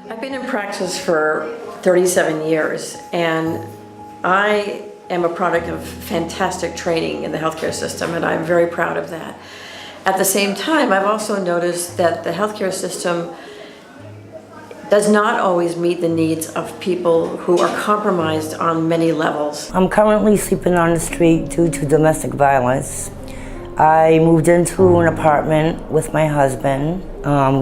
I've been in practice for 37 years, and I am a product of fantastic training in the healthcare system, and I'm very proud of that. At the same time, I've also noticed that the healthcare system does not always meet the needs of people who are compromised on many levels. I'm currently sleeping on the street due to domestic violence. I moved into an apartment with my husband.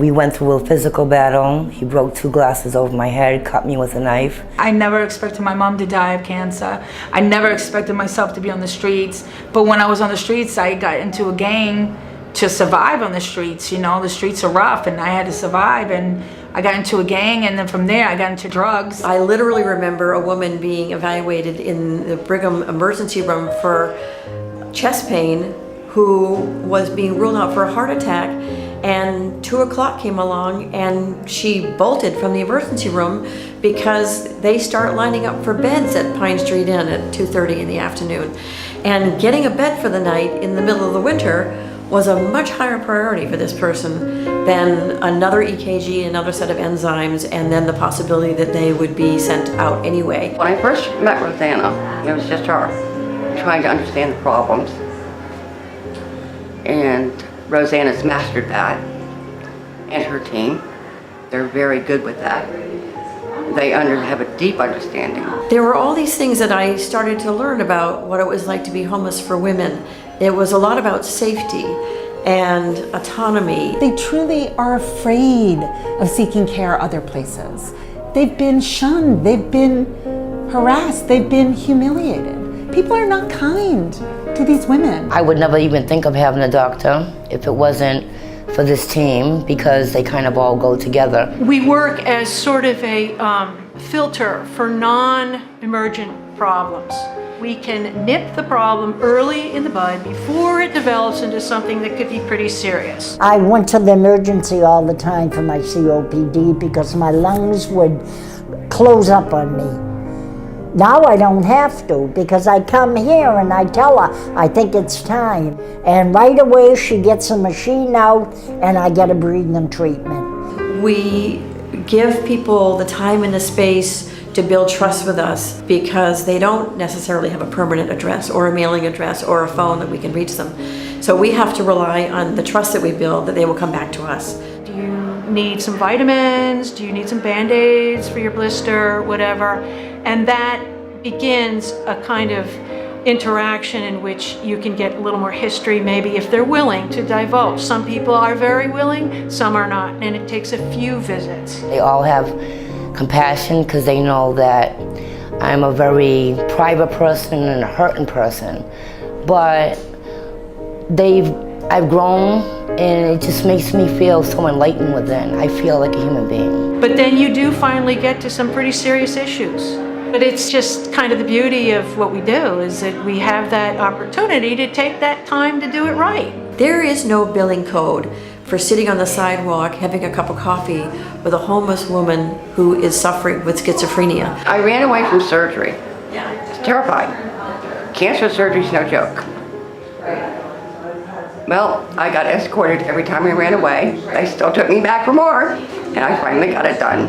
We went through a physical battle. He broke 2 glasses over my head, cut me with a knife. I never expected my mom to die of cancer. I never expected myself to be on the streets. But when I was on the streets, I got into a gang to survive on the streets. You know, the streets are rough and I had to survive, and I got into a gang, and then from there I got into drugs. I literally remember a woman being evaluated in the Brigham emergency room for chest pain who was being ruled out for a heart attack, and 2 o'clock came along and she bolted from the emergency room because they start lining up for beds at Pine Street Inn at 2:30 in the afternoon. And getting a bed for the night in the middle of the winter was a much higher priority for this person than another EKG, another set of enzymes, and then the possibility that they would be sent out anyway. When I first met Rosanna, it was just her, trying to understand the problems. And Rosanna's mastered that, and her team. They're very good with that. They have a deep understanding. There were all these things that I started to learn about what it was like to be homeless for women. It was a lot about safety and autonomy. They truly are afraid of seeking care other places. They've been shunned, they've been harassed, they've been humiliated. People are not kind to these women. I would never even think of having a doctor if it wasn't for this team, because they kind of all go together. We work as sort of a filter for non-emergent problems. We can nip the problem early in the bud before it develops into something that could be pretty serious. I went to the emergency all the time for my COPD because my lungs would close up on me. Now I don't have to, because I come here and I tell her, I think it's time. And right away she gets a machine out and I get a breathing treatment. We give people the time and the space to build trust with us because they don't necessarily have a permanent address or a mailing address or a phone that we can reach them. So we have to rely on the trust that we build that they will come back to us. Do you need some vitamins? Do you need some Band-Aids for your blister, whatever? And that begins a kind of interaction in which you can get a little more history, maybe if they're willing to divulge. Some people are very willing, some are not, and it takes a few visits. They all have compassion because they know that I'm a very private person and a hurting person. But I've grown, and it just makes me feel so enlightened within. I feel like a human being. But then you do finally get to some pretty serious issues. But it's just kind of the beauty of what we do, is that we have that opportunity to take that time to do it right. There is no billing code for sitting on the sidewalk having a cup of coffee with a homeless woman who is suffering with schizophrenia. I ran away from surgery. Yeah. It's terrifying. Cancer surgery's no joke. Well, I got escorted every time I ran away. They still took me back for more, and I finally got it done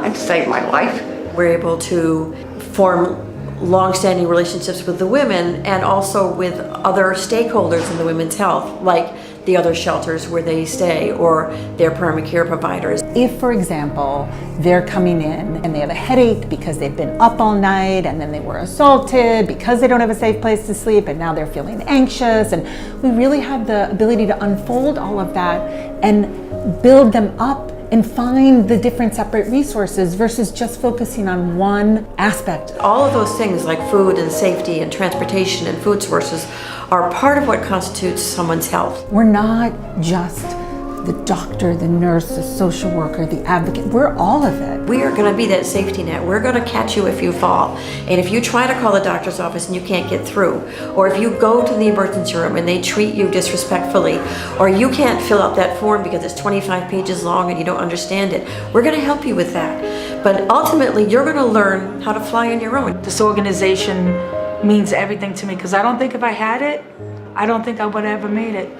and saved my life. We're able to form long-standing relationships with the women and also with other stakeholders in the women's health, like the other shelters where they stay or their primary care providers. If, for example, they're coming in and they have a headache because they've been up all night and then they were assaulted because they don't have a safe place to sleep and now they're feeling anxious, and we really have the ability to unfold all of that and build them up and find the different separate resources versus just focusing on one aspect. All of those things like food and safety and transportation and food sources are part of what constitutes someone's health. We're not just the doctor, the nurse, the social worker, the advocate. We're all of it. We are going to be that safety net. We're going to catch you if you fall. And if you try to call the doctor's office and you can't get through, or if you go to the emergency room and they treat you disrespectfully, or you can't fill out that form because it's 25 pages long and you don't understand it, we're going to help you with that. But ultimately, you're going to learn how to fly on your own. This organization means everything to me, because I don't think if I had it, I don't think I would have ever made it,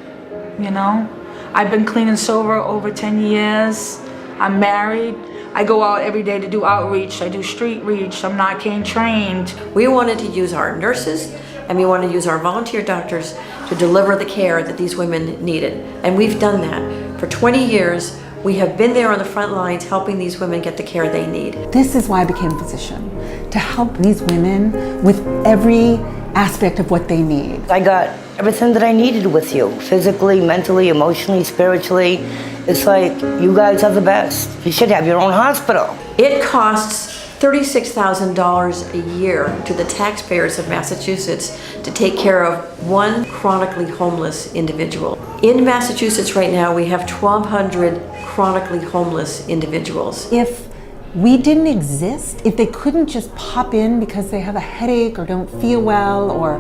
you know? I've been clean and sober over 10 years. I'm married. I go out every day to do outreach. I do street reach. I'm not cane trained. We wanted to use our nurses and we wanted to use our volunteer doctors to deliver the care that these women needed. And we've done that. For 20 years, we have been there on the front lines helping these women get the care they need. This is why I became a physician, to help these women with every aspect of what they need. I got everything that I needed with you, physically, mentally, emotionally, spiritually. It's like, you guys are the best. You should have your own hospital. It costs $36,000 a year to the taxpayers of Massachusetts to take care of one chronically homeless individual. In Massachusetts right now, we have 1,200 chronically homeless individuals. If we didn't exist, if they couldn't just pop in because they have a headache or don't feel well or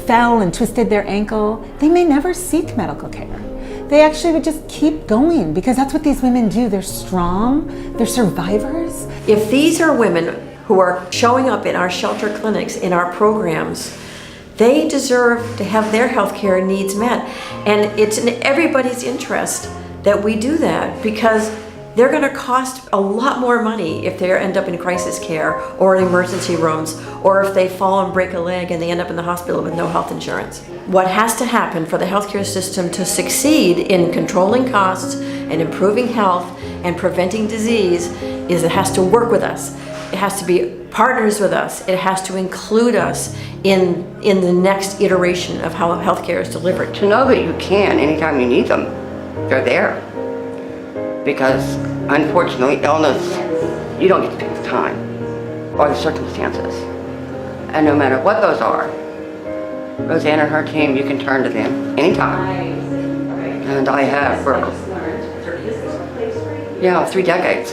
fell and twisted their ankle, they may never seek medical care. They actually would just keep going because that's what these women do. They're strong, they're survivors. If these are women who are showing up in our shelter clinics, in our programs, they deserve to have their health care needs met. And it's in everybody's interest that we do that because they're going to cost a lot more money if they end up in crisis care or in emergency rooms, or if they fall and break a leg and they end up in the hospital with no health insurance. What has to happen for the healthcare system to succeed in controlling costs and improving health and preventing disease is it has to work with us. It has to be partners with us. It has to include us in the next iteration of how healthcare is delivered. To know that you can anytime you need them, they're there. Because unfortunately, illness, you don't get to pick the time or the circumstances. And no matter what those are, Roseanne and her team, you can turn to them anytime. And I have for, 3 decades.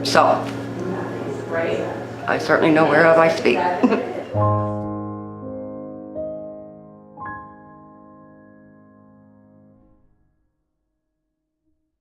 So, I certainly know whereof I speak.